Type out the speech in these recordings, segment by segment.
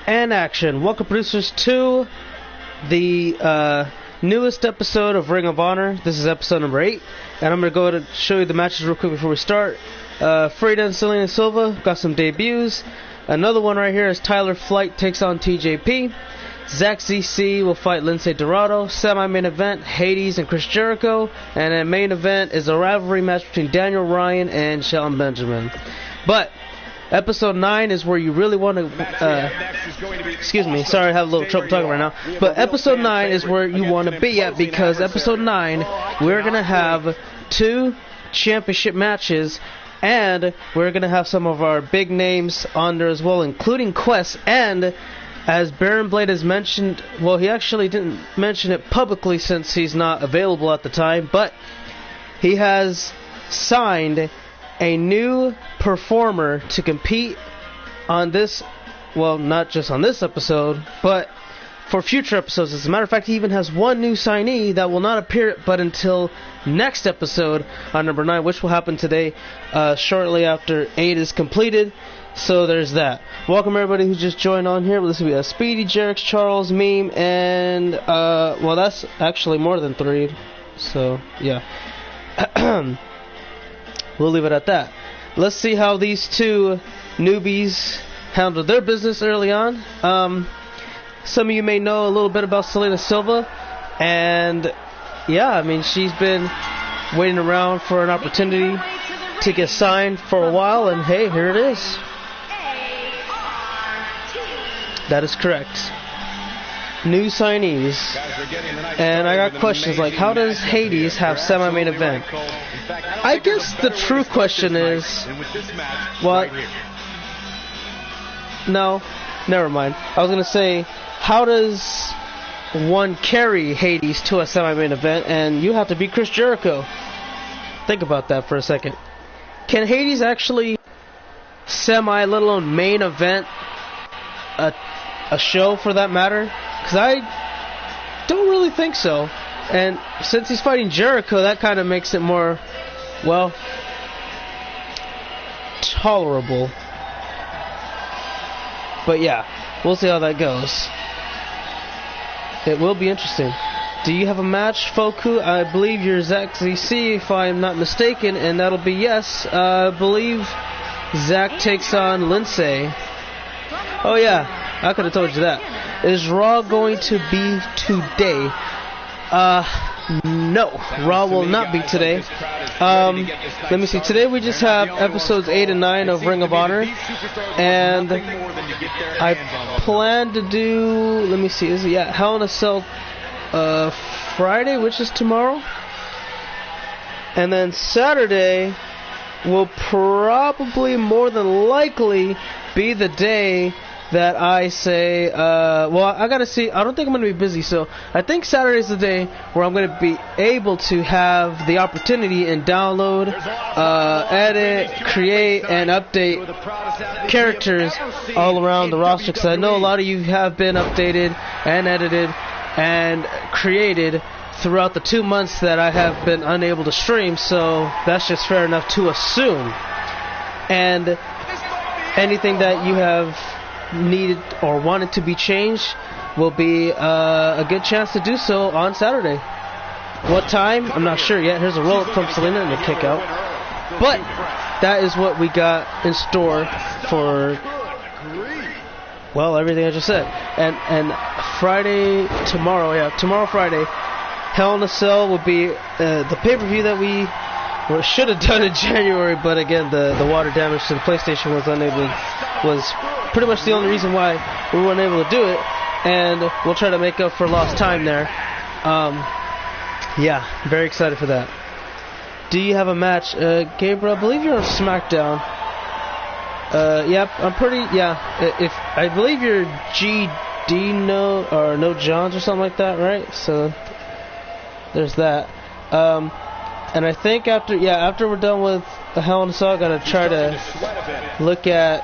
And action. Welcome, producers, to the newest episode of Ring of Honor. This is episode number 8, and I'm going to go ahead and show you the matches real quick before we start. Freda and Selena Silva got some debuts. Another one right here is Tyler Flight takes on TJP. Zach ZC will fight Lince Dorado. Semi-main event, Hades and Chris Jericho. And then main event is a rivalry match between Daniel Ryan and Shelton Benjamin. But episode 9 is where you really want to, excuse me, sorry, I have a little trouble talking right now. But episode 9 is where you want to be at, because episode 9, we're going to have 2 championship matches, and we're going to have some of our big names on there as well, including Quest. And as Baron Blade has mentioned, well, he actually didn't mention it publicly since he's not available at the time, but he has signed a new performer to compete on this, well, not just on this episode, but for future episodes. As a matter of fact, he even has one new signee that will not appear but until next episode on number 9, which will happen today, shortly after 8 is completed. So there's that. Welcome everybody who just joined on here. This will be Speedy, Jerix, Charles, Meme, and well, that's actually more than 3. So yeah. We'll leave it at that. Let's see how these 2 newbies handled their business early on. Some of you may know a little bit about Selena Silva, and yeah, I mean, she's been waiting around for an opportunity to get signed for a while, and hey, here it is. That is correct. New signees. And I got questions like, how does Hades have semi-main event? I guess the true question is, what? No, never mind. I was going to say, how does one carry Hades to a semi-main event? And you have to be Chris Jericho. Think about that for a second. Can Hades actually let alone main event a show for that matter? Because I don't really think so. And since he's fighting Jericho, that kind of makes it more, well, tolerable. But yeah, we'll see how that goes. It will be interesting. Do you have a match, Foku? I believe you're Zach ZC, if I'm not mistaken, and that'll be yes. I believe Zach takes on Lince. Oh yeah, I could have told you that. Is Raw going to be today? No, Raw will not be today. Let me see. Today we just have episodes 8 and 9 of Ring of Honor, and I plan to do. Let me see. Is it Hell in a Cell Friday, which is tomorrow, and then Saturday will probably more than likely be the day that I say, well, I gotta see. I don't think I'm gonna be busy, so I think Saturday's the day where I'm gonna be able to have the opportunity and download, edit, create, and update characters all around the roster. Because I know a lot of you have been updated and edited and created throughout the 2 months that I have been unable to stream, so that's just fair enough to assume. And anything that you have needed or wanted to be changed will be a good chance to do so on Saturday. What time? I'm not sure yet. Here's a roll up from Selena and a kick out. But that is what we got in store for, well, everything I just said. And Friday, tomorrow Friday, Hell in a Cell will be the pay-per-view that we should have done in January, but again, the water damage to the PlayStation was pretty much the only reason why we weren't able to do it, and we'll try to make up for lost time there. Yeah, very excited for that. Do you have a match? Gabriel, I believe you're on SmackDown. Yep, I'm pretty, if I believe you're GD No Johns or something like that, right? So there's that. And I think after we're done with the Hell in a Cell, I gotta try to look at,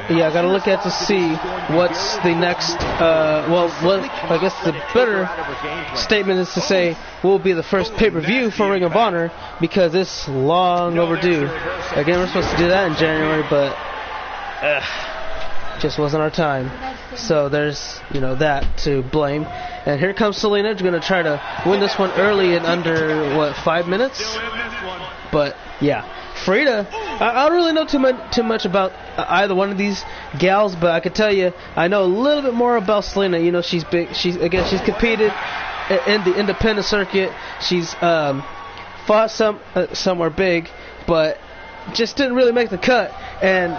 I gotta look at to see what's the next, I guess the better statement is to say will be the first pay-per-view for Ring of Honor, because it's long overdue. Again, we're supposed to do that in January, but just wasn't our time. So there's, that to blame. And here comes Selena, going to try to win this one early in under, 5 minutes? But, yeah. Frida, I don't really know too much about either one of these gals, but I can tell you, I know a little bit more about Selena. She's big. She's competed in the independent circuit. She's fought somewhere big, but just didn't really make the cut. And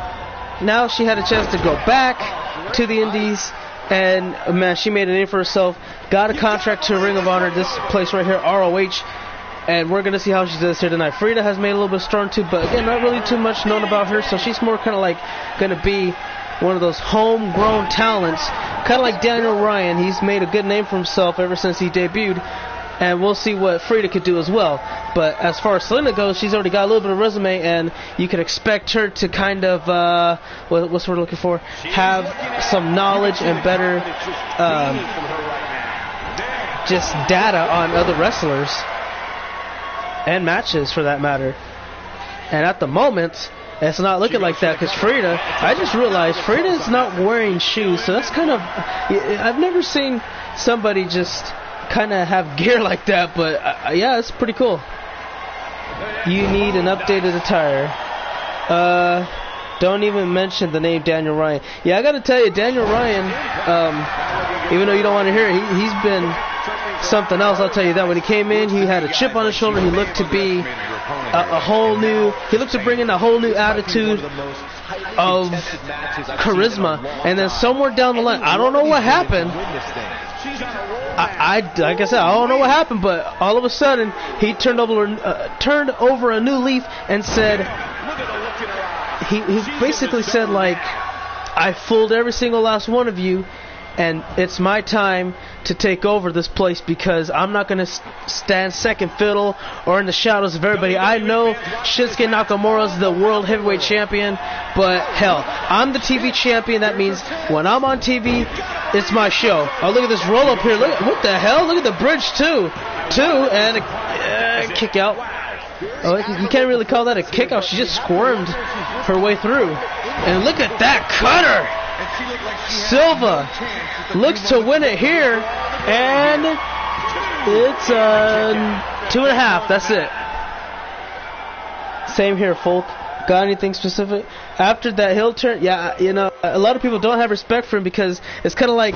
now she had a chance to go back to the Indies, and man, she made a name for herself. Got a contract to Ring of Honor, this place right here, ROH. And we're going to see how she does here tonight. Frida has made a little bit of storm too, but again, not really too much known about her, so she's more kind of like going to be one of those homegrown talents, kind of like Daniel Ryan. He's made a good name for himself ever since he debuted, and we'll see what Frida could do as well. But as far as Selena goes, she's already got a little bit of resume, and you can expect her to kind of, what's we're looking for, have some knowledge and better just data on other wrestlers. And matches, for that matter. And at the moment, it's not looking like that, because Frida, I just realized Frida is not wearing shoes, so that's kind of, I've never seen somebody just kind of have gear like that, but yeah, it's pretty cool. You need an updated attire. Don't even mention the name Daniel Ryan. Yeah, I gotta tell you, Daniel Ryan, even though you don't want to hear it, he's been something else. I'll tell you that. When he came in, he had a chip on his shoulder. He looked to be a whole new, he looked to bring in a whole new attitude of charisma. And then somewhere down the line, I don't know what happened. Like I said, I don't know what happened, but all of a sudden he turned over a new leaf and said, he basically said, like, I fooled every single last one of you, and it's my time to take over this place, because I'm not going to stand second fiddle or in the shadows of everybody. I know Shinsuke Nakamura's the world heavyweight champion, but hell, I'm the TV champion. That means when I'm on TV, it's my show. Oh, look at this roll up here. Look, what the hell? Look at the bridge too, and a kick out. Oh, you can't really call that a kick out. She just squirmed her way through. And look at that cutter. Silva looks to win it here, and it's 2.5. That's it. Same here, folk. Got anything specific? After that heel turn, yeah, a lot of people don't have respect for him, because it's kind of like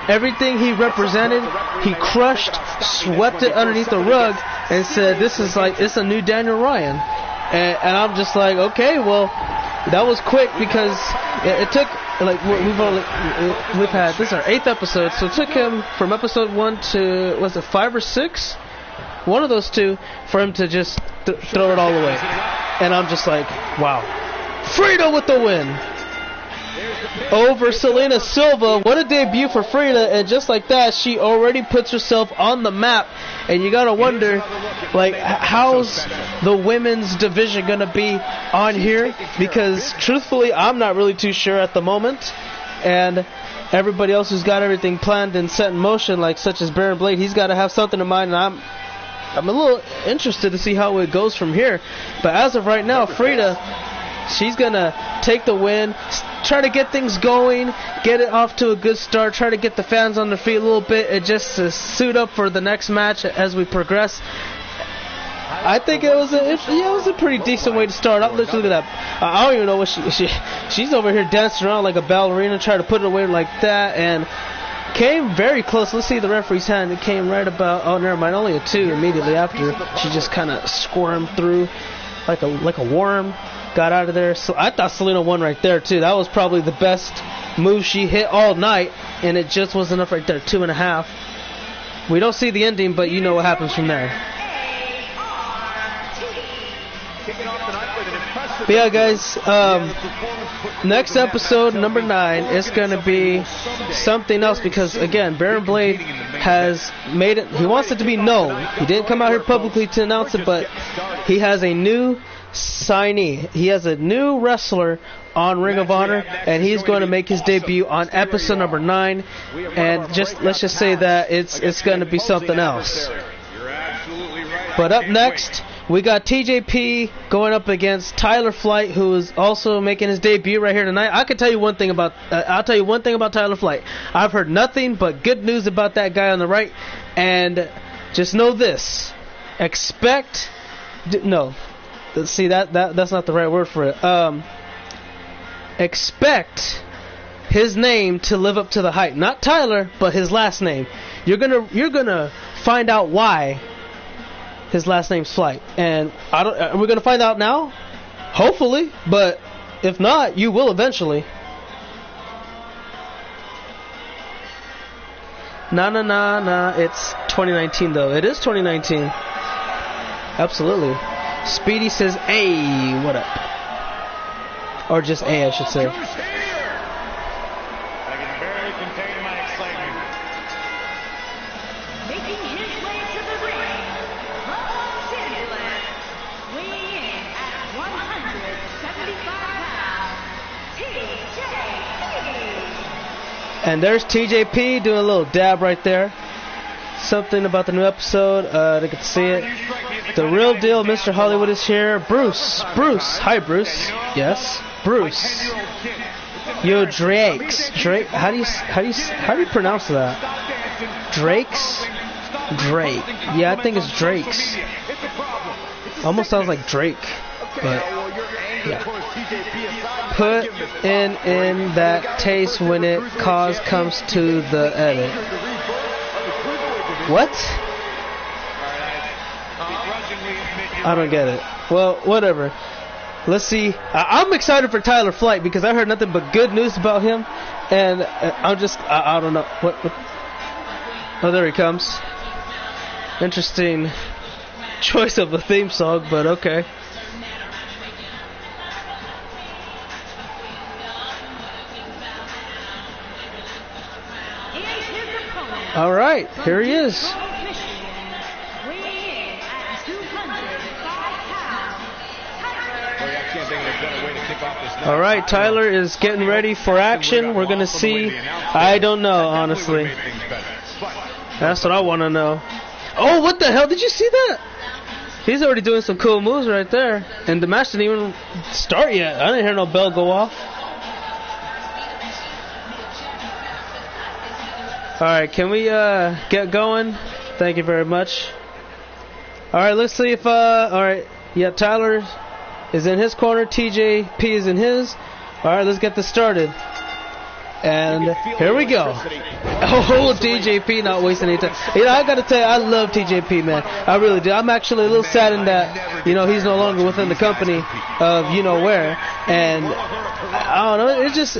everything he represented, he crushed, swept it underneath the rug, and said, this is like, it's a new Daniel Ryan. And I'm just like, okay, well, that was quick, because it took, like, we've had, this is our 8th episode, so it took him from episode 1 to, was it 5 or 6? One of those two, for him to just throw it all away. And I'm just like, wow. Frida with the win over Selena Silva. What a debut for Frida, and just like that, she already puts herself on the map. And you gotta wonder, like, how's the women's division gonna be on here? Because truthfully, I'm not really too sure at the moment. And everybody else who's got everything planned and set in motion, like such as Baron Blade, he's got to have something in mind. And I'm a little interested to see how it goes from here. But as of right now, Frida, she's going to take the win, try to get things going, get it off to a good start, try to get the fans on their feet a little bit, and just to suit up for the next match as we progress. I think it was a pretty decent way to start up. Let's look at that. I don't even know what she's over here dancing around like a ballerina, trying to put it away like that, and came very close. Let's see the referee's hand. It came right about, oh, never mind, only a 2 immediately after. She just kind of squirmed through like a worm, got out of there. So I thought Selena won right there too. That was probably the best move she hit all night, and it just wasn't enough right there. 2.5. We don't see the ending, but you know what happens from there. But yeah, guys, next episode, number 9, is going to be something else, because, again, Baron Blade has made it, he wants it to be known. He didn't come out here publicly to announce it, but he has a new signee. He has a new wrestler on Ring of Honor, and he's going to make his debut on episode number 9, and let's just say that it's going to be something else. But up next, we got TJP going up against Tyler Flight, who is also making his debut right here tonight. I can tell you one thing about I'll tell you one thing about Tyler Flight. I've heard nothing but good news about that guy on the right, and just know this: expect no, see that's not the right word for it. Expect his name to live up to the hype. Not Tyler, but his last name. You're gonna find out why his last name's Flight, and we're gonna find out now, hopefully. But if not, you will eventually. Nah. It's 2019 though. It is 2019. Absolutely. Speedy says, "Hey, what up?" Or just "A," I should say. And there's TJP doing a little dab right there. Something about the new episode. They get to see it. The real deal, Mr. Hollywood is here. Bruce. Hi, Bruce. Yes, Bruce. Yo, Drakes. Drake. How do you pronounce that? Drakes. Drake. Yeah, I think it's Drakes. Almost sounds like Drake, but yeah. Put in that taste when it comes to the edit. What? I don't get it. Well, whatever. Let's see. I'm excited for Tyler Flight because I heard nothing but good news about him, and I don't know what. Oh, there he comes. Interesting choice of a theme song, but okay. All right, here he is. All right, Tyler is getting ready for action. We're going to see. I don't know, honestly. That's what I want to know. Oh, what the hell? Did you see that? He's already doing some cool moves right there. And the match didn't even start yet. I didn't hear no bell go off. Alright, can we get going? Thank you very much. Alright, let's see if alright, yeah, Tyler is in his corner, TJP is in his. Alright, let's get this started. And here we go. Oh, TJP not wasting any time. You know, I gotta tell you, I love TJP, man. I really do. I'm actually a little saddened that, you know, he's no longer within the company of you know where. And I don't know. It's just.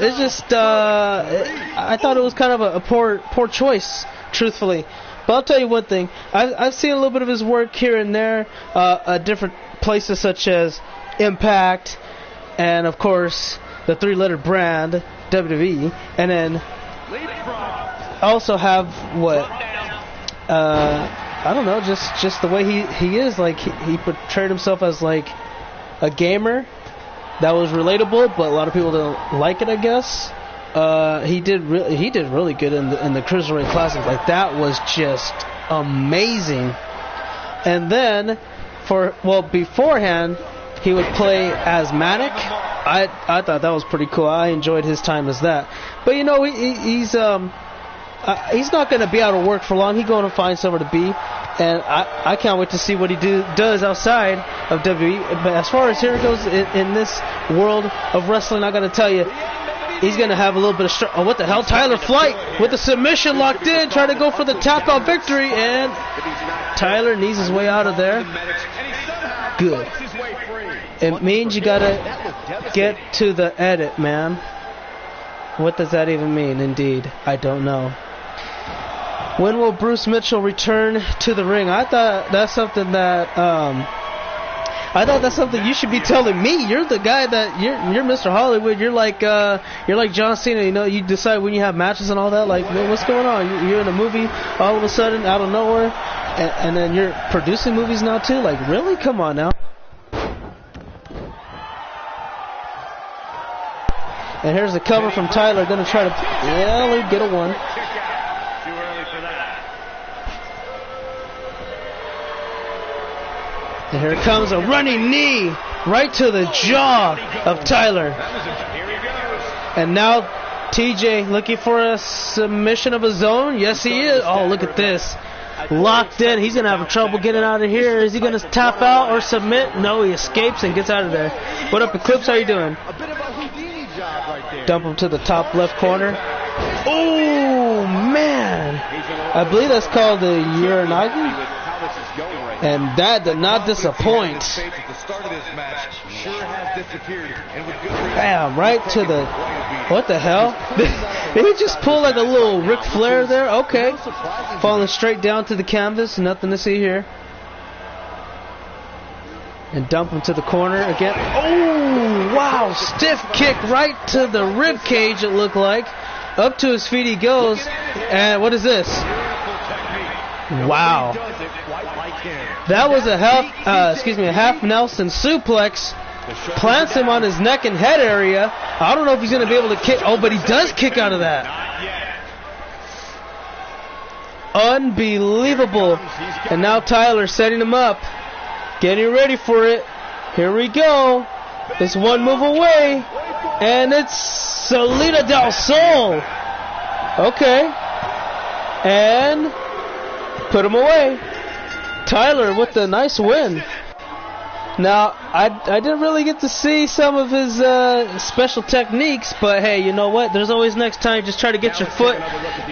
I thought it was kind of a poor choice, truthfully. But I'll tell you one thing. I've seen a little bit of his work here and there, at different places such as Impact, and of course the three-letter brand WWE, and then also have what. I don't know. Just the way he is. Like he portrayed himself as like a gamer. That was relatable, but a lot of people don't like it, I guess. He did really good in the Cruiserweight Classic. Like that was just amazing. And then beforehand he would play as Manic. I thought that was pretty cool. I enjoyed his time as that. But you know, he's not going to be out of work for long. He's going to find somewhere to be. And I can't wait to see what he does outside of WWE. But as far as here goes in this world of wrestling, I got to tell you, he's going to have a little bit of struggle. Oh, what the hell? Tyler Flight with the submission locked in, trying to go for the tap-out victory. And Tyler needs his way out of there. Good. It means you got to get to the edit, man. What does that even mean? Indeed, I don't know. When will Bruce Mitchell return to the ring? I thought that's something you should be telling me. You're the guy that you're Mr. Hollywood. You're like John Cena. You know, you decide when you have matches and all that. Like, man, what's going on? You're in a movie all of a sudden out of nowhere, and then you're producing movies now too. Like, really? Come on now. And here's the cover from Tyler. Gonna try to get a one. And here comes a running knee right to the jaw of Tyler. And now TJ looking for a submission of his own. Yes, he is. Oh, look at this. Locked in. He's going to have trouble getting out of here. Is he going to tap out or submit? No, he escapes and gets out of there. What up, Eclipse? How you doing? Dump him to the top left corner. Oh, man. I believe that's called the Uranagi. And that did not disappoint. Bam, right to the... What the hell? Did he just pull like a little Ric Flair there? Okay. Falling straight down to the canvas. Nothing to see here. And dump him to the corner again. Oh, wow. Stiff kick right to the rib cage, it looked like. Up to his feet he goes. And what is this? Wow. That was a half Nelson suplex. Plants him on his neck and head area. I don't know if he's going to be able to kick. Oh, but he does kick out of that. Unbelievable. And now Tyler setting him up. Getting ready for it. Here we go. It's one move away. And it's Salida del Sol. Okay. And put him away. Tyler with a nice win. Now, I didn't really get to see some of his special techniques, but hey, you know what? There's always next time. Just try to get your foot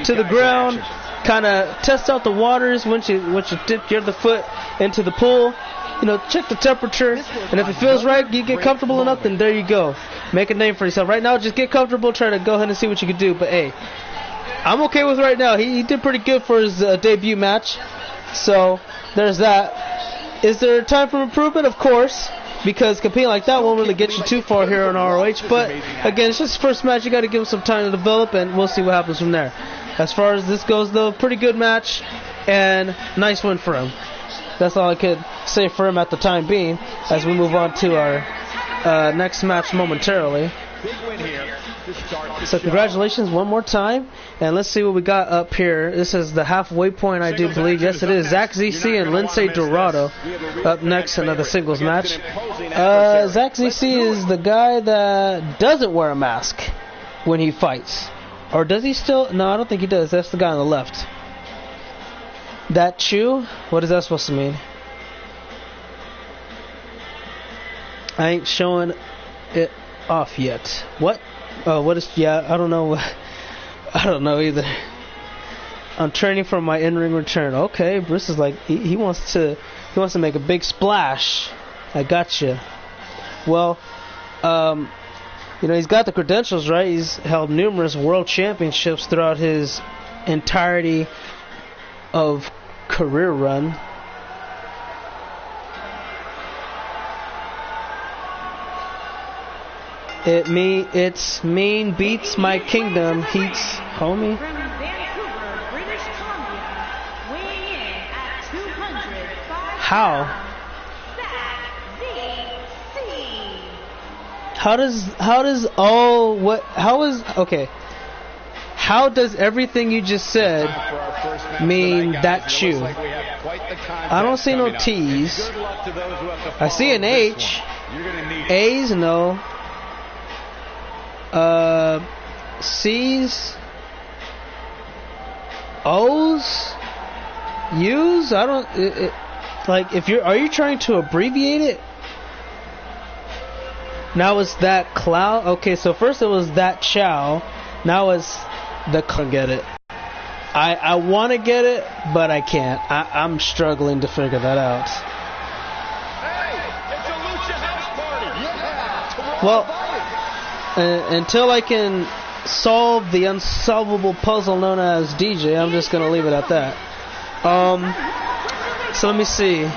to the ground, kind of test out the waters once you dip your other foot into the pool. You know, check the temperature, and if it feels right, you get comfortable enough, then there you go. Make a name for yourself. Right now, just get comfortable. Try to go ahead and see what you can do. But hey, I'm okay with right now. He did pretty good for his debut match. So there's that. Is there time for improvement? Of course, because competing like that won't really get you too far here on ROH. But again, it's just the first match. You got to give him some time to develop, and we'll see what happens from there. As far as this goes, though, pretty good match and nice win for him. That's all I could say for him at the time being. As we move on to our next match momentarily. So congratulations one more time, and let's see what we got up here. This is the halfway point, I do believe. Yes, it is. Zach ZC and Lindsay Dorado up next, another singles match. Zach ZC is the guy that doesn't wear a mask when he fights. Or does he still? No, I don't think he does. That's the guy on the left. That Chew? What is that supposed to mean? I ain't showing it off yet. What? Oh, what is? Yeah, I don't know. I don't know either. I'm training for my in-ring return. Okay, Bruce is like he wants to make a big splash. I gotcha. Well, you know, he's got the credentials, right? He's held numerous world championships throughout his entirety of career run. It's mean beats my kingdom heats, homie. From Vancouver, British Columbia, weighing in at 205 How? How does everything you just said mean that Chew? I don't see no T's. I see an H. A's, no. C's, O's, U's. I don't. Like, are you trying to abbreviate it? Now it's that cloud. Okay, so first it was that chow. Now it's the. Get it? I want to get it, but I can't. I'm struggling to figure that out. Hey, it's a Lucha House Party. Yeah. Well. Until I can solve the unsolvable puzzle known as DJ, I'm just gonna leave it at that. So let me see.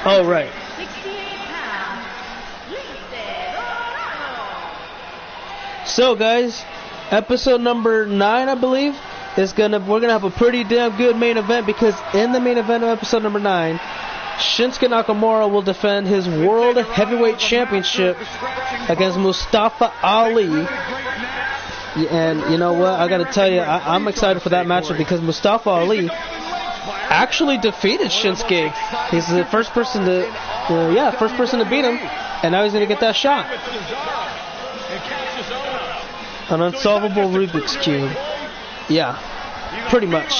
Oh, right. So guys, episode number 9, I believe, we're gonna have a pretty damn good main event, because in the main event of episode number 9, Shinsuke Nakamura will defend his World Heavyweight Championship against Mustafa Ali. And you know what? I gotta tell you, I'm excited for that matchup, because Mustafa Ali actually defeated Shinsuke. He's the first person to, first person to beat him, and now he's gonna get that shot. An unsolvable Rubik's Cube. Yeah, pretty much.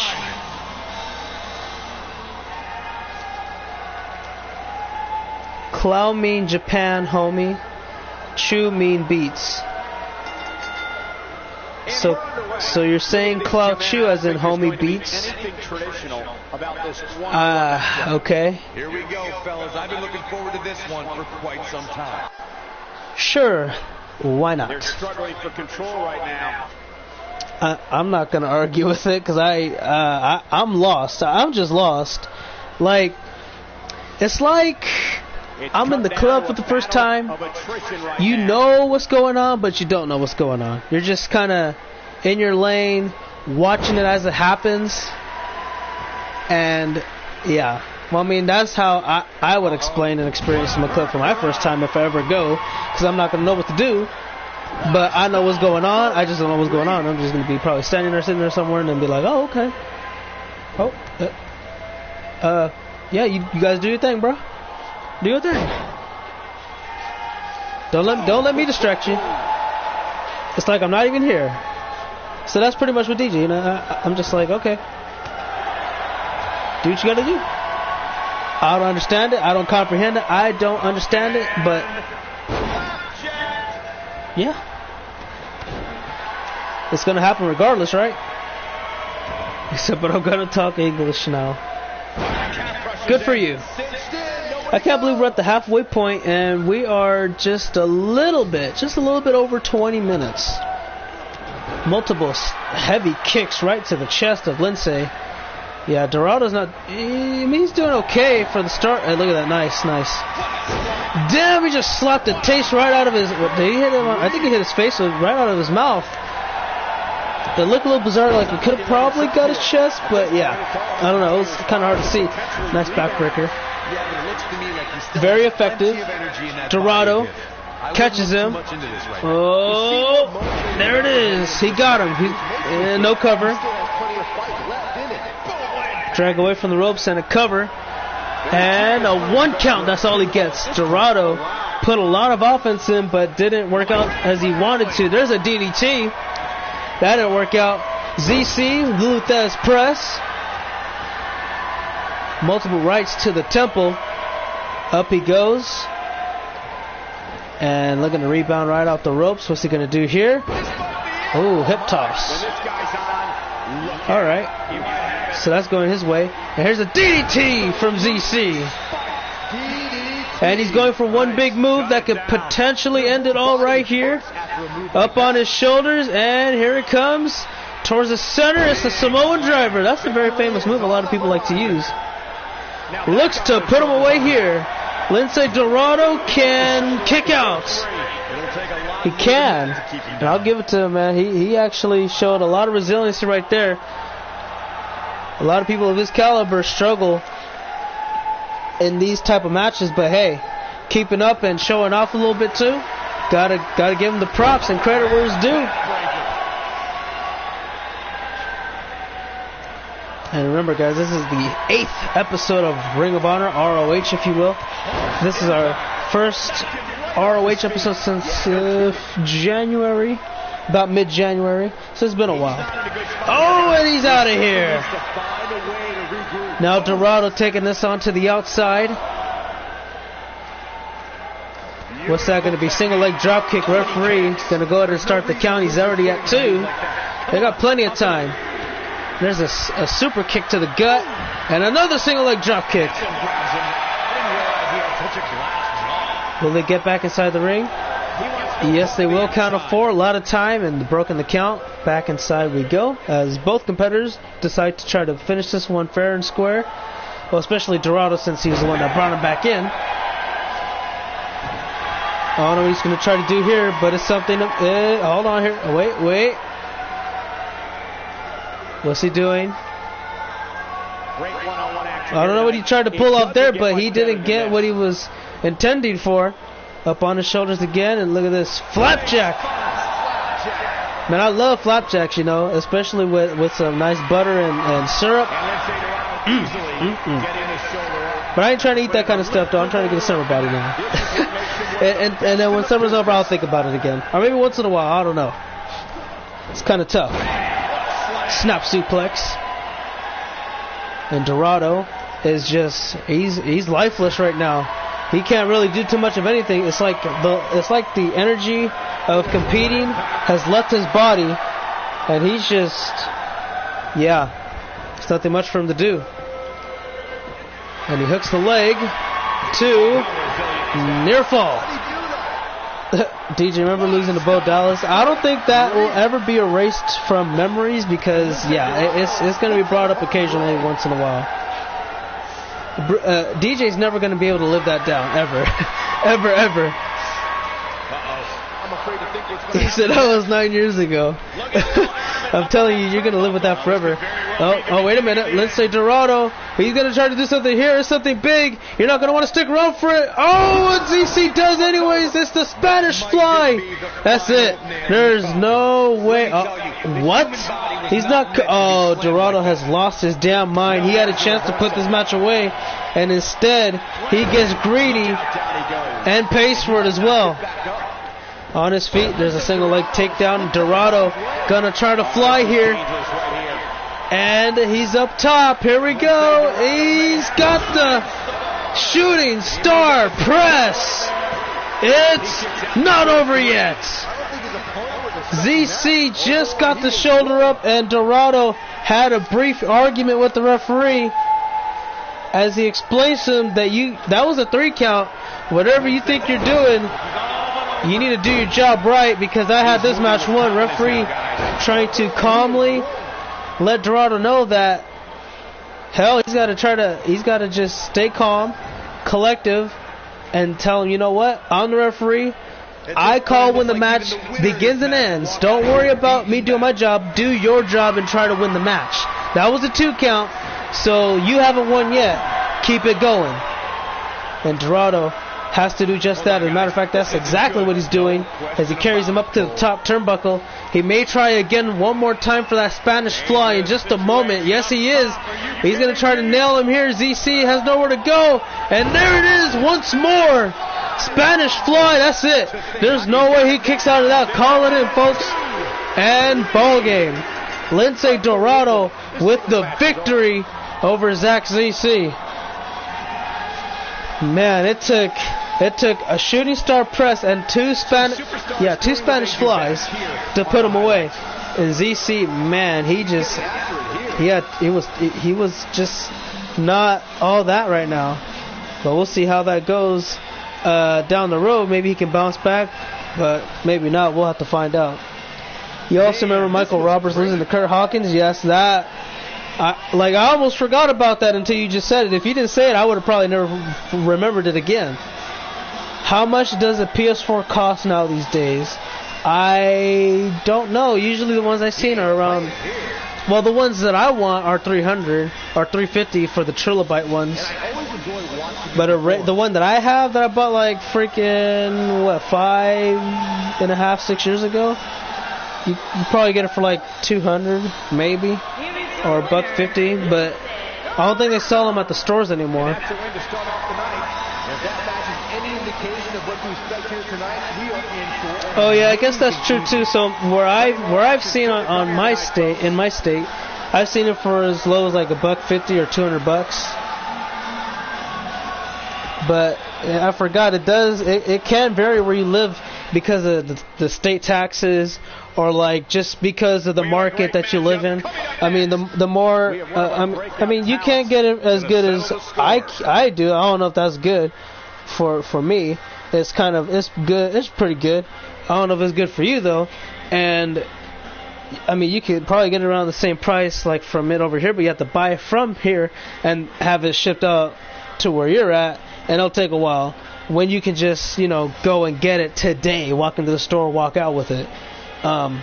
Clow mean Japan, homie. Chu mean beats. So you're saying Clow Chu as in homie beats? Okay. Here we go, fellas. I've been looking forward to this one for quite some time. Sure. Why not? They're struggling for control right now. I'm not gonna argue with it because I'm lost. I'm just lost. Like, it's like I'm in the club for the first time. You know what's going on, but you don't know what's going on. You're just kind of in your lane, watching it as it happens. And yeah, well, I mean, that's how I would explain an experience in the club for my first time if I ever go, because I'm not gonna know what to do. But I know what's going on. I just don't know what's going on. I'm just gonna be probably standing there, sitting there somewhere, and then be like, oh, okay. Oh, yeah, you guys do your thing, bro. Do your thing. Don't let me distract you. It's like I'm not even here. So that's pretty much what DJ. You know, I'm just like, okay, do what you gotta do. I don't understand it. I don't comprehend it. I don't understand it, but yeah, it's gonna happen regardless, right? Except, but I'm gonna talk English now. Good for you. I can't believe we're at the halfway point, and we are just a little bit over 20 minutes. Multiple heavy kicks right to the chest of Lindsay. Yeah, Dorado's not. He's doing okay for the start. Hey, look at that, nice. Damn, he just slapped the taste right out of his. Did he hit him? I think he hit his face right out of his mouth. It looked a little bizarre, like he could have probably got his chest, but yeah, I don't know. It was kind of hard to see. Nice backbreaker. Very effective. Dorado catches him. Oh, there it is. He got him. No cover. Drag away from the ropes and a cover. And a 1 count. That's all he gets. Dorado put a lot of offense in, but didn't work out as he wanted to. There's a DDT. That didn't work out. ZC, Luthez press. Multiple rights to the temple. Up he goes. And looking to rebound right off the ropes. What's he going to do here? Oh, hip toss. Alright. So that's going his way. And here's a DDT from ZC. And he's going for one big move that could potentially end it all right here. Up on his shoulders. And here it comes. Towards the center. It's the Samoan driver. That's a very famous move a lot of people like to use. Looks to put him away here. Lindsay Dorado can kick out. He can. And I'll give it to him, man. He actually showed a lot of resiliency right there. A lot of people of his caliber struggle in these type of matches, but hey, keeping up and showing off a little bit too. Gotta give him the props and credit where it's due. And remember, guys, this is the 8th episode of Ring of Honor, ROH, if you will. This is our first ROH episode since January, about mid-January. So it's been a while. Oh, and he's out of here. Now Dorado taking this on to the outside. What's that going to be? Single leg drop kick. Referee going to go ahead and start the count. He's already at 2. They got plenty of time. There's a super kick to the gut. And another single leg drop kick. Will they get back inside the ring? Yes, they will. Count of 4. A lot of time and broken the count. Back inside we go. As both competitors decide to try to finish this one fair and square. Well, especially Dorado, since he was the one that brought him back in. I don't know what he's going to try to do here, but it's something. Hold on here. Oh, wait. What's he doing? I don't know what he tried to pull off there, but he didn't get what he was intending for. Up on his shoulders again, and look at this flapjack. Man, I love flapjacks, you know, especially with some nice butter and syrup. But I ain't trying to eat that kind of stuff, though. I'm trying to get a summer body now. and then when summer's over, I'll think about it again. Or maybe once in a while. I don't know. It's kind of tough. Snap suplex. And Dorado is just he's lifeless right now. He can't really do too much of anything. It's like the energy of competing has left his body, and he's just there's nothing much for him to do. And he hooks the leg to near fall. DJ, remember losing to Bo Dallas? I don't think that will ever be erased from memories because it's going to be brought up occasionally once in a while. DJ's never going to be able to live that down ever. ever. He said that was 9 years ago. I'm telling you, you're going to live with that forever. Oh, wait a minute. Let's say Dorado. He's going to try to do something here. Something big. You're not going to want to stick around for it. Oh, what ZC does anyways. It's the Spanish fly. That's it. There's no way. What? He's not. Oh, Dorado has lost his damn mind. He had a chance to put this match away. And instead, he gets greedy and pays for it as well. On his feet, there's a single leg takedown. Dorado gonna try to fly here. And he's up top. Here we go. He's got the shooting star press. It's not over yet. ZC just got the shoulder up, and Dorado had a brief argument with the referee as he explains to him that was a 3 count. Whatever you think you're doing, you need to do your job right, because I had this match won. Referee trying to calmly let Dorado know that, hell, he's got to just stay calm, collective, and tell him, you know what, I'm the referee. I call when the match begins and ends. Don't worry about me doing my job. Do your job and try to win the match. That was a 2 count, so you haven't won yet. Keep it going. And Dorado has to do just that. As a matter of fact, that's exactly what he's doing as he carries him up to the top turnbuckle. He may try again one more time for that Spanish fly in just a moment. Yes, he is. He's going to try to nail him here. ZC has nowhere to go. And there it is once more. Spanish fly, that's it. There's no way he kicks out of that. Call it in, folks. And ball game. Lindsay Dorado with the victory over Zach ZC. Man, it took a shooting star press and two Spanish flies to put him away. And ZC, man, he was just not all that right now. But we'll see how that goes down the road. Maybe he can bounce back, but maybe not. We'll have to find out. You also remember Michael Roberts losing to Kurt Hawkins? Yes, that. I almost forgot about that until you just said it. If you didn't say it, I would have probably never remembered it again. How much does a PS4 cost now these days? I don't know. Usually the ones I've seen are around... Well, the ones that I want are $300 or $350 for the trilobite ones. But the one that I have that I bought like freaking, 5.5, 6 years ago, you probably get it for like $200 maybe, or $150. But I don't think they sell them at the stores anymore. Oh yeah, I guess that's true too. So where I've seen in my state, I've seen it for as low as like $150 or $200. But I forgot it can vary where you live because of the state taxes, or like just because of the market that you live in. I mean, the more I mean, you can't get it as good as I do. I don't know if that's good for me. It's good. It's pretty good. I don't know if it's good for you though. And I mean, you could probably get it around the same price like from it over here, but you have to buy it from here and have it shipped out to where you're at, and it'll take a while. When you can just, go and get it today, walk into the store, walk out with it. But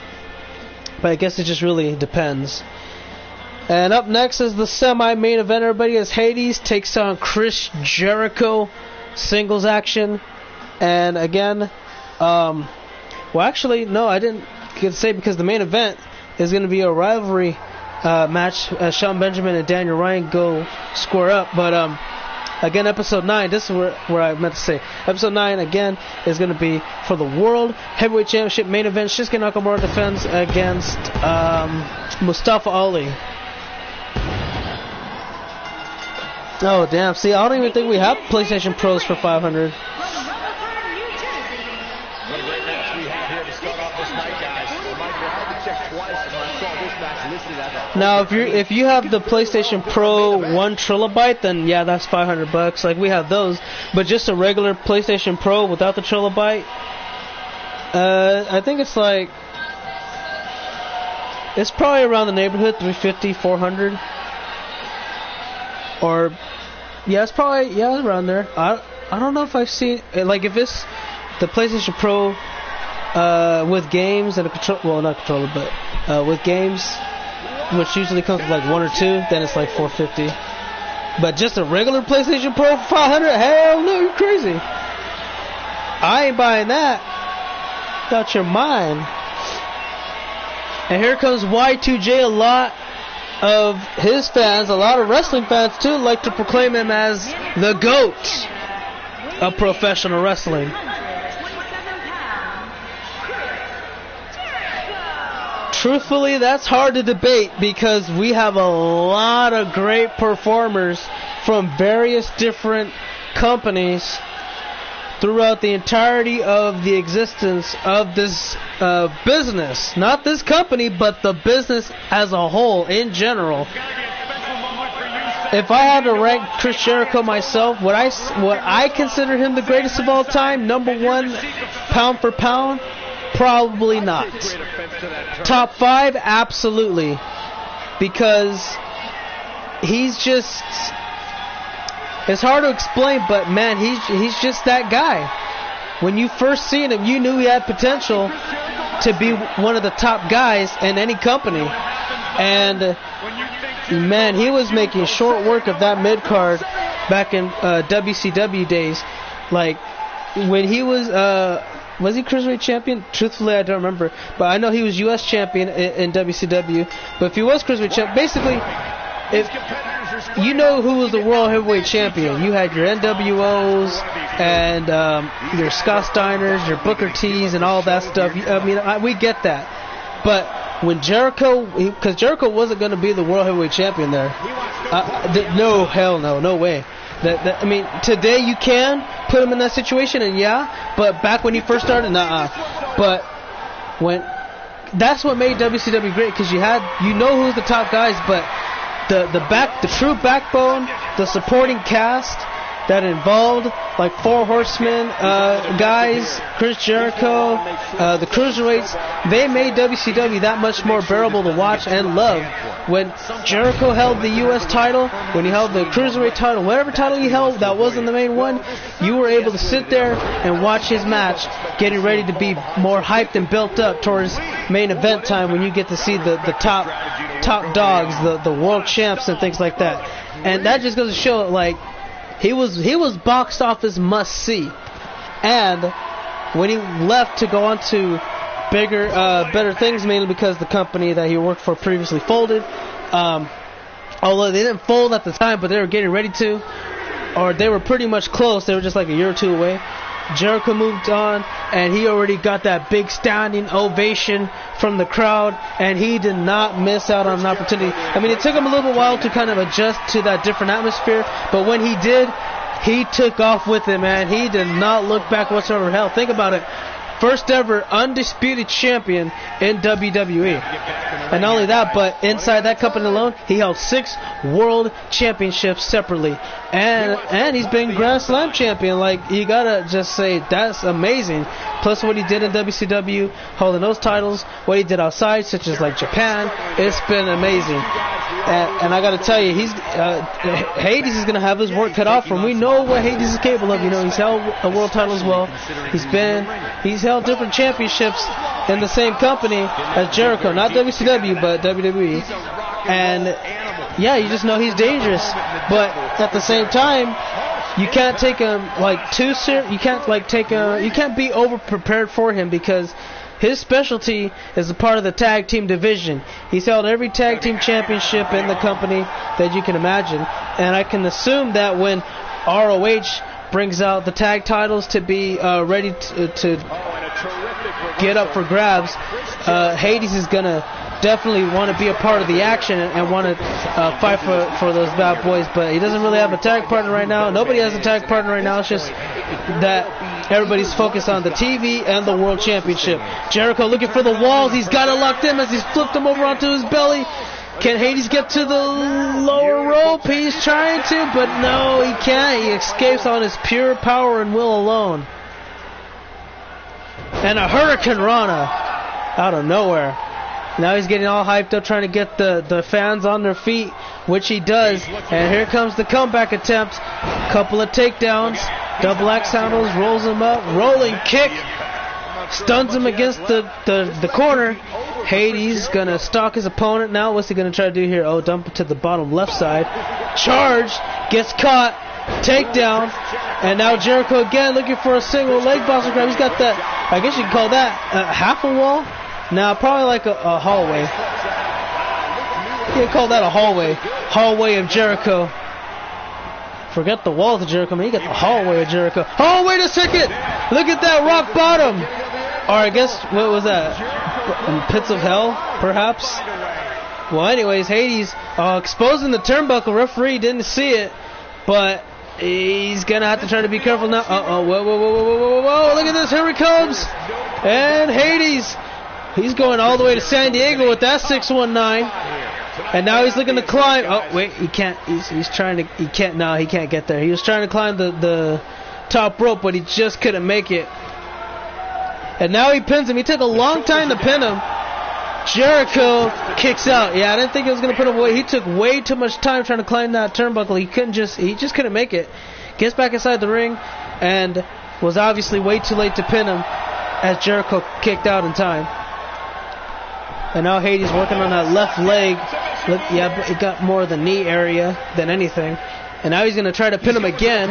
I guess it just really depends. And up next is the semi-main event, everybody, as Hades takes on Chris Jericho, singles action. And again, well, actually, no, I didn't get to say, because the main event is going to be a rivalry match. Shelton Benjamin and Daniel Ryan go square up. But again, episode 9, this is where I meant to say. Episode 9, again, is going to be for the World Heavyweight Championship main event. Shinsuke Nakamura defends against Mustafa Ali. Oh, damn. See, I don't even think we have PlayStation Pros for 500. What a great match we have here to start off this night, guys. Michael, I had to check twice when I saw this match listed as a... Now, if you have the PlayStation Pro 1 terabyte, then yeah, that's $500. Like, we have those. But just a regular PlayStation Pro without the terabyte, I think it's like... It's probably around the neighborhood, $350, $400. Or, yeah, it's probably, yeah, around there. I don't know if I've seen, like, if it's the PlayStation Pro with games and a control, well, not controller, but with games, which usually comes with like 1 or 2, then it's like $450. But just a regular PlayStation Pro for $500? Hell no, you're crazy. I ain't buying that. Got your mind. And here comes Y2J. A lot of his fans, a lot of wrestling fans too, like to proclaim him as the GOAT of professional wrestling. Truthfully, that's hard to debate because we have a lot of great performers from various different companies throughout the entirety of the existence of this business. Not this company, but the business as a whole, in general. If I had to rank Chris Jericho myself, would I consider him the greatest of all time? Number 1, pound for pound? Probably not. Top 5? Absolutely. Because he's just... It's hard to explain, but man, he's just that guy. When you first seen him, you knew he had potential to be one of the top guys in any company. And man, he was making short work of that mid card back in WCW days. Like when he was he Cruiserweight champion? Truthfully, I don't remember, but I know he was U.S. champion in WCW. But if he was Cruiserweight champion, basically, if you know who was the World Heavyweight Champion, you had your NWOs and your Scott Steiners, your Booker T's, and all that stuff. I mean, we get that. But when Jericho, because Jericho wasn't going to be the World Heavyweight Champion there. No, hell no, no way. I mean, today you can put him in that situation, and yeah, but back when he first started, But when that's what made WCW great, because you know who's the top guys, but the true backbone, the supporting cast that involved, like Four Horsemen guys, Chris Jericho, the Cruiserweights, they made WCW that much more bearable to watch and love. When Jericho held the U.S. title, when he held the Cruiserweight title, whatever title he held that wasn't the main one, you were able to sit there and watch his match, getting ready to be more hyped and built up towards main event time when you get to see the top dogs, the world champs and things like that. And that just goes to show, like, he was box office must see. And when he left to go on to bigger, better things, mainly because the company that he worked for previously folded. Although they didn't fold at the time, but they were getting ready to, or they were pretty much close. They were just like a year or two away. Jericho moved on, and he already got that big standing ovation from the crowd, and he did not miss out on an opportunity. I mean, it took him a little while to kind of adjust to that different atmosphere, but when he did, he took off with it, man. He did not look back whatsoever. Hell, think about it. First ever undisputed champion in WWE. And not only that, but inside that company alone, he held 6 world championships separately. And he's been Grand Slam champion. Like, you gotta just say, that's amazing. Plus what he did in WCW, holding those titles, what he did outside, such as like Japan, it's been amazing. And I gotta tell you, Hades is gonna have his work cut off from him. We know what Hades is capable of. You know, he's held a world title as well. He's held different championships in the same company as Jericho, not WCW, but WWE. And yeah, you just know he's dangerous. But at the same time, you can't take him like too serious. You can't be over prepared for him, because his specialty is a part of the tag team division. He's held every tag team championship in the company that you can imagine. And I can assume that when ROH brings out the tag titles to be ready to get up for grabs, Hades is going to definitely want to be a part of the action and want to fight for those bad boys. But he doesn't really have a tag partner right now. Nobody has a tag partner right now. It's just that everybody's focused on the TV and the World Championship. Jericho looking for the walls. He's got it locked in as he's flipped him over onto his belly. Can Hades get to the lower rope? He's trying to, but no, he can't. He escapes on his pure power and will alone. And a Hurricane Rana out of nowhere. Now he's getting all hyped up, trying to get the fans on their feet, which he does. And here comes the comeback attempt. Couple of takedowns. Double axe handles, rolls him up. Rolling kick. Stuns him against the corner. Hades going to stalk his opponent. Now what's he going to try to do here? Oh, dump it to the bottom left side. Charge. Gets caught. Takedown. And now Jericho again looking for a single leg bouncer grab. He's got that, I guess you can call that half a wall. Now, probably like a hallway. You can call that a hallway. Hallway of Jericho. Forget the walls of Jericho, man. You got the hallway of Jericho. Oh, wait a second! Look at that rock bottom! Or I guess, what was that? Pits of hell, perhaps? Well, anyways, Hades exposing the turnbuckle. Referee didn't see it, but he's going to have to try to be careful now. Uh-oh, whoa. Look at this. Here he comes. And Hades. He's going all the way to San Diego with that 619. And now he's looking to climb. Oh, wait, he can't. He's trying to. He can't. No, he can't get there. He was trying to climb the top rope, but he just couldn't make it. And now he pins him. He took a long time to pin him. Jericho kicks out. Yeah, I didn't think he was going to put him away. He took way too much time trying to climb that turnbuckle. He just couldn't make it. Gets back inside the ring and was obviously way too late to pin him as Jericho kicked out in time. And now Hades working on that left leg. Look, yeah, but it got more of the knee area than anything. And now he's going to try to pin him again.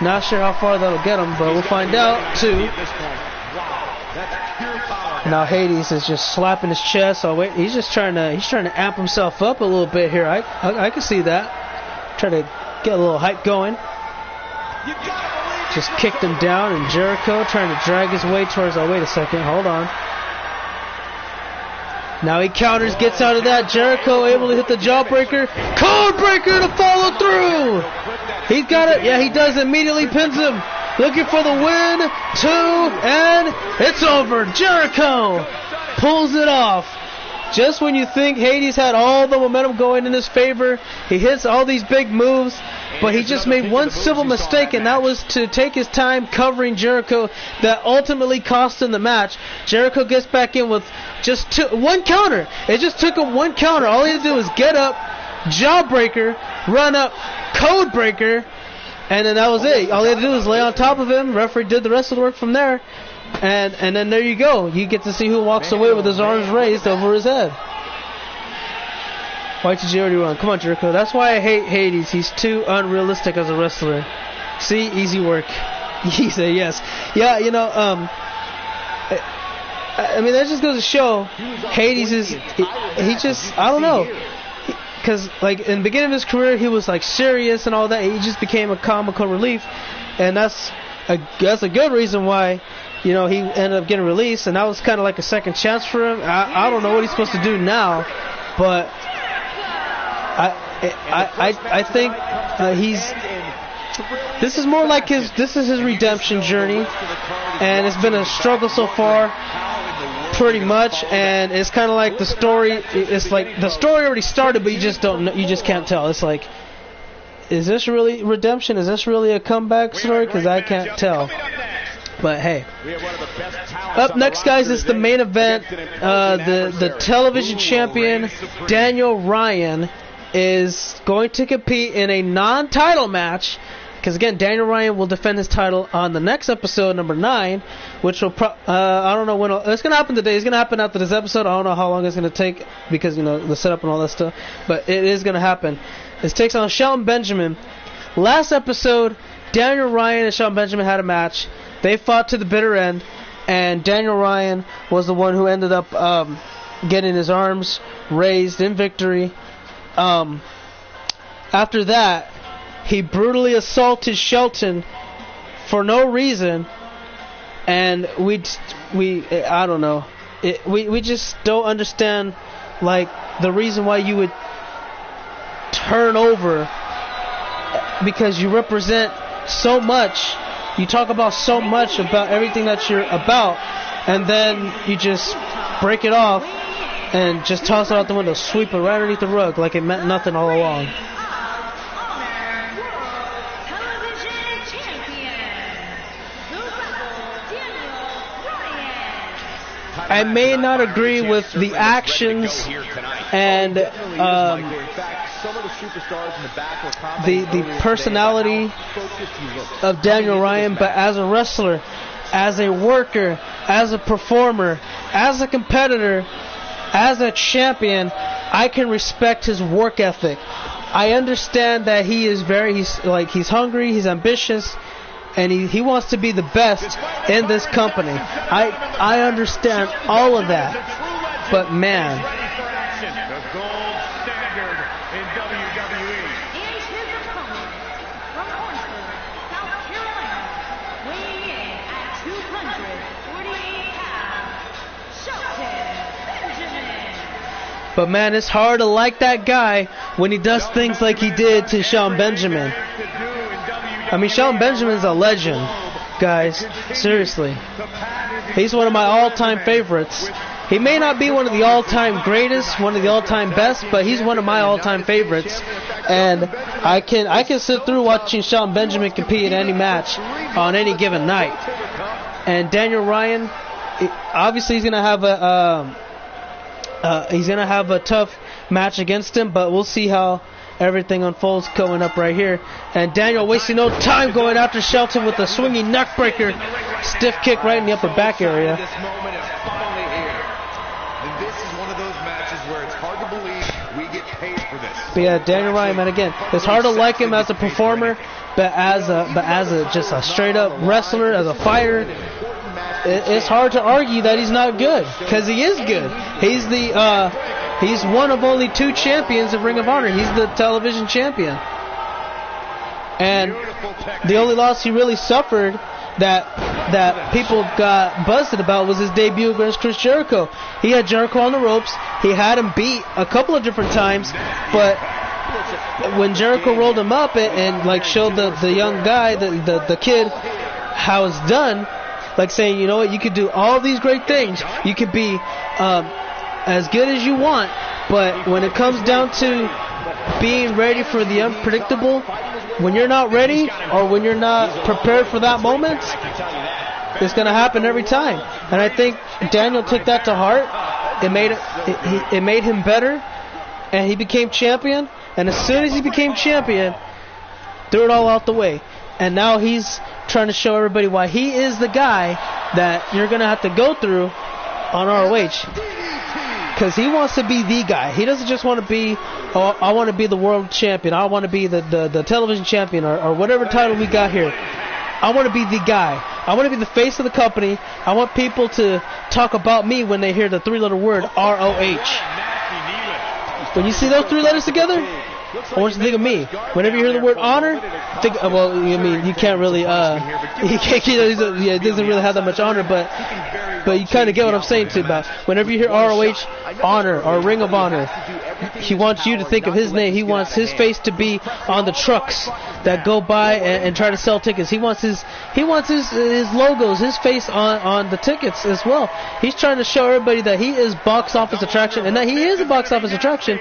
Not sure how far that'll get him, but we'll find out too. Now Hades is just slapping his chest. Oh wait, he's trying to amp himself up a little bit here. I can see that. Try to get a little hype going. Just kicked him down, and Jericho trying to drag his way towards. Oh wait a second, hold on. Now he counters, gets out of that. Jericho able to hit the jawbreaker. Codebreaker to follow through. He got it. Yeah, he does. Immediately pins him. Looking for the win. 2, and it's over. Jericho pulls it off. Just when you think Hades had all the momentum going in his favor, he hits all these big moves, but he just made one simple mistake, and that was to take his time covering Jericho. That ultimately cost him the match. Jericho gets back in with just one counter. It just took him one counter. All he had to do was get up, jawbreaker, run up, codebreaker, and then that was it. All he had to do was lay on top of him. Referee did the rest of the work from there. And then there you go. You get to see who walks away with his arms raised over his head. Why did you already run? Come on, Jericho. That's why I hate Hades. He's too unrealistic as a wrestler. See, easy work. He said yes. Yeah, you know, I mean, that just goes to show Hades is, he just, I don't know. Because, like, in the beginning of his career, he was, like, serious and all that. He just became a comical relief. And that's a good reason why, you know, he ended up getting released. And that was kind of like a second chance for him. I don't know what he's supposed to do now. But I think this is more like his redemption journey. And it's been a struggle so far. Pretty much, and it's kind of like the story. It's like the story already started, but you just don't know. You just can't tell. It's like, is this really redemption? Is this really a comeback story? Because I can't tell. But hey, up next, guys, is the main event. The television champion Daniel Ryan is going to compete in a non-title match. Because again, Daniel Ryan will defend his title on the next episode, number 9, which will I don't know when it's going to happen today. It's going to happen after this episode. I don't know how long it's going to take because, you know, the setup and all that stuff. But it is going to happen. It takes on Shelton Benjamin. Last episode, Daniel Ryan and Shelton Benjamin had a match. They fought to the bitter end. and Daniel Ryan was the one who ended up getting his arms raised in victory. After that, he brutally assaulted Shelton for no reason, and I don't know. We just don't understand, like, the reason why you would turn over, because you represent so much. You talk about so much about everything that you're about, and then you just break it off and just toss it out the window, sweep it right underneath the rug like it meant nothing all along. I may not agree with the actions and the personality of Daniel Ryan, but as a wrestler, as a worker, as a performer, as a competitor, as a champion, I can respect his work ethic. I understand that he's hungry, he's ambitious, and he wants to be the best in this company. I understand all of that. But man, The gold standard in WWE. And his opponent from Orangeburg, South Carolina, weighing in at 248 pounds, Shelton Benjamin. but man, it's hard to like that guy when he does things like he did to Shelton Benjamin. I mean, Shelton Benjamin's a legend, guys. Seriously. He's one of my all-time favorites. He may not be one of the all-time greatest, one of the all-time best, but he's one of my all-time favorites. And I can sit through watching Shelton Benjamin compete in any match on any given night. And Daniel Ryan, obviously he's gonna have a tough match against him, but we'll see how everything unfolds coming up right here. And Daniel wasting no time going after Shelton with a swinging neckbreaker, stiff kick right in the upper back area. This moment is finally here. And this is one of those matches where it's hard to believe we get paid for this. But yeah, Daniel Ryan, man, again, it's hard to like him as a performer, but as a just a straight up wrestler, as a fighter, it's hard to argue that he's not good, because he is good. He's one of only 2 champions of Ring of Honor. He's the television champion. And the only loss he really suffered that people got buzzed about was his debut against Chris Jericho. He had Jericho on the ropes. He had him beat a couple of different times, but when Jericho rolled him up and like showed the young guy, the kid, how it's done, like saying, you know what, you could do all these great things. You could be as good as you want, but when it comes down to being ready for the unpredictable, when you're not ready or when you're not prepared for that moment, it's going to happen every time. And I think Daniel took that to heart. It made him better, and he became champion. And as soon as he became champion, threw it all out the way. And now he's trying to show everybody why he is the guy that you're going to have to go through on ROH. Because he wants to be the guy. He doesn't just want to be, oh, I want to be the world champion. I want to be the television champion or whatever title we got here. I want to be the guy. I want to be the face of the company. I want people to talk about me when they hear the 3-letter word ROH. When you see those 3 letters together, I want you to think of me. Whenever you hear the word honor, think. Well, I mean, you can't really. It doesn't really have that much honor, but you kind of get what I'm saying too. About whenever you hear ROH, honor or Ring of Honor, he wants you to think of his name. He wants his face to be on the trucks that go by and try to sell tickets. He wants his logos, his face on the tickets as well. He's trying to show everybody that he is box office attraction, and that he is a box office attraction.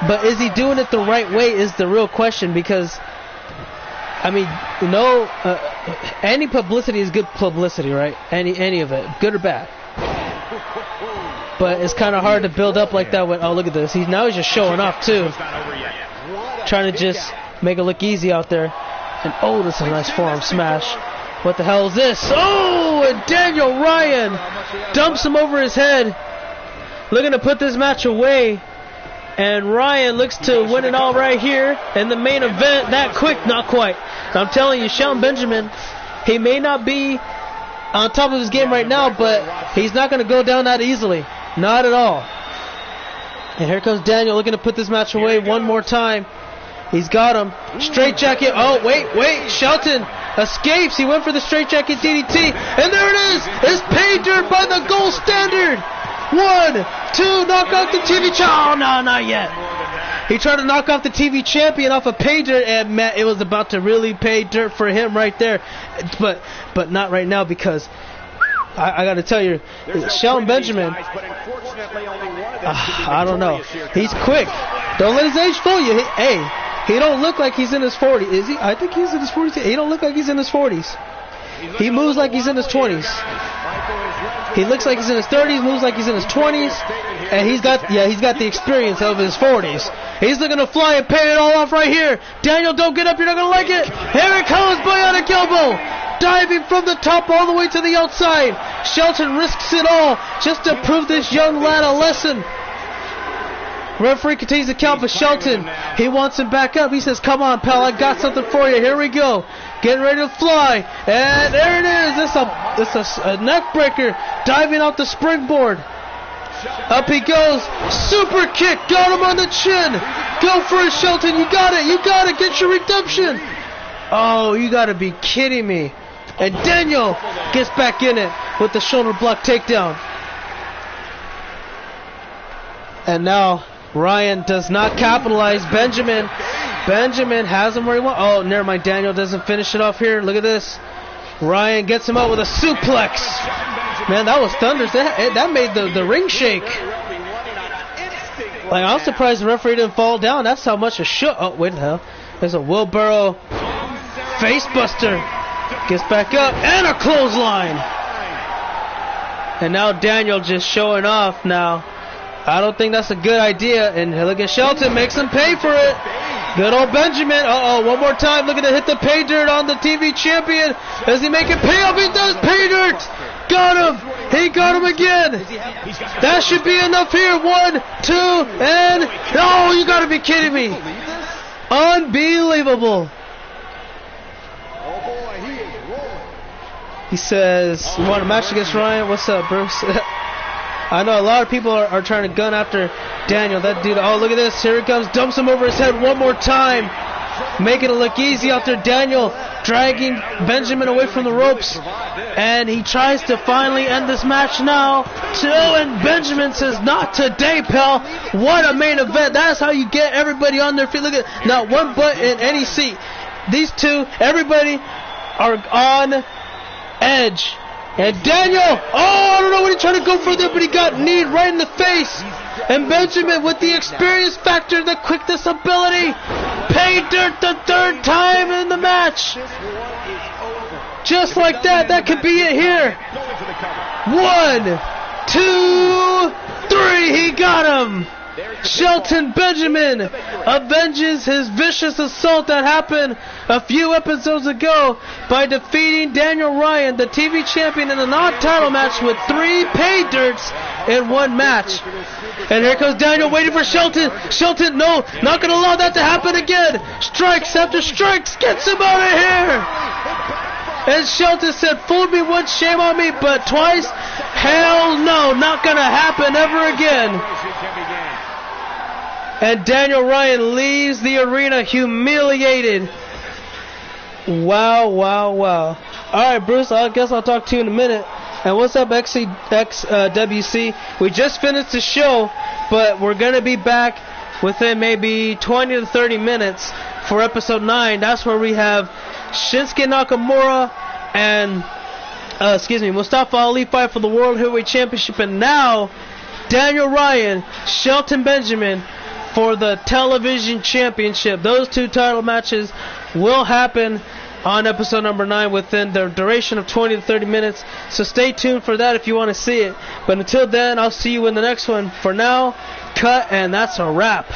But is he doing it the right way is the real question, because, I mean, any publicity is good publicity, right? Any of it, good or bad. But it's kind of hard to build up like that when, oh, look at this. He's just showing off, too. Trying to just make it look easy out there. And, oh, this is a nice forearm smash. What the hell is this? Oh, and Daniel Ryan dumps him over his head. Looking to put this match away. And Ryan looks to win it all right here in the main event. That quick, not quite. I'm telling you, Shelton Benjamin, he may not be on top of his game right now, but he's not going to go down that easily. Not at all. And here comes Daniel looking to put this match away one more time. He's got him. Straight jacket. Oh, wait. Shelton escapes. He went for the straight jacket DDT. And there it is. It's pay dirt by the gold standard. 1, 2, knock out the TV champion. Oh, no, not yet. He tried to knock off the TV champion off of pay dirt, and Matt, it was about to really pay dirt for him right there. But not right now, because I got to tell you, Shelton Benjamin, I don't know. He's quick. Don't let his age fool you. He don't look like he's in his 40s. Is he? I think he's in his 40s. He don't look like he's in his 40s. He moves like he's in his 20s. He looks like he's in his 30s, moves like he's in his 20s, and he's got the experience of his 40s. He's looking to fly and pay it all off right here. Daniel, don't get up, you're not going to like it. Here it comes, bionic elbow. Diving from the top all the way to the outside. Shelton risks it all just to prove this young lad a lesson. Referee continues to count for Shelton. He wants him back up. He says, come on, pal, I got something for you. Here we go. Getting ready to fly. And there it is. It's a neck breaker. Diving off the springboard. Up he goes. Super kick. Got him on the chin. Go for it, Shelton. You got it. Get your redemption. Oh, you got to be kidding me. And Daniel gets back in it with the shoulder block takedown. And now Ryan does not capitalize. Benjamin has him where he wants. Oh, never mind. Daniel doesn't finish it off here. Look at this. Ryan gets him out with a suplex. Man, that was thunderous. That made the ring shake. Like, I'm surprised the referee didn't fall down. That's how much a shook. Oh, wait the hell. There's a wheelbarrow facebuster. Gets back up and a clothesline. And now Daniel just showing off now. I don't think that's a good idea. And look at Shelton, makes him pay for it. Good old Benjamin. Uh-oh, one more time. Looking to hit the pay dirt on the TV champion. Does he make it pay off? He does. Pay dirt. Got him. He got him again. That should be enough here. 1, 2, and... Oh, you gotta be kidding me. Unbelievable. He says, you want a match against Ryan? What's up, Bruce? I know a lot of people are trying to gun after Daniel. That dude, oh, look at this. Here he comes. Dumps him over his head one more time. Making it look easy out there. Daniel dragging Benjamin away from the ropes. And he tries to finally end this match now. And Benjamin says, not today, pal. What a main event. That's how you get everybody on their feet. Look at, not one butt in any seat. These two, everybody are on edge. And Daniel, I don't know what he tried to go for there, but he got kneed right in the face. And Benjamin, with the experience factor, the quickness ability, paid dirt the third time in the match. Just like that, that could be it here. 1, 2, 3, he got him. Shelton Benjamin avenges his vicious assault that happened a few episodes ago by defeating Daniel Ryan, the TV champion, in a non-title match with 3 pay dirts in one match. And here comes Daniel waiting for Shelton. Shelton, no, not going to allow that to happen again. Strikes after strikes, gets him out of here. And Shelton said, fooled me once, shame on me, but twice, hell no, not going to happen ever again. And Daniel Ryan leaves the arena humiliated. Wow. Alright, Bruce, I guess I'll talk to you in a minute. And what's up, XWC? We just finished the show, but we're going to be back within maybe 20 to 30 minutes for episode 9. That's where we have Shinsuke Nakamura and Mustafa Ali fight for the World Heavyweight Championship. And now, Daniel Ryan, Shelton Benjamin for the Television Championship. Those 2 title matches will happen on episode number 9 within the duration of 20 to 30 minutes. So stay tuned for that if you want to see it. But until then, I'll see you in the next one. For now, cut, and that's a wrap.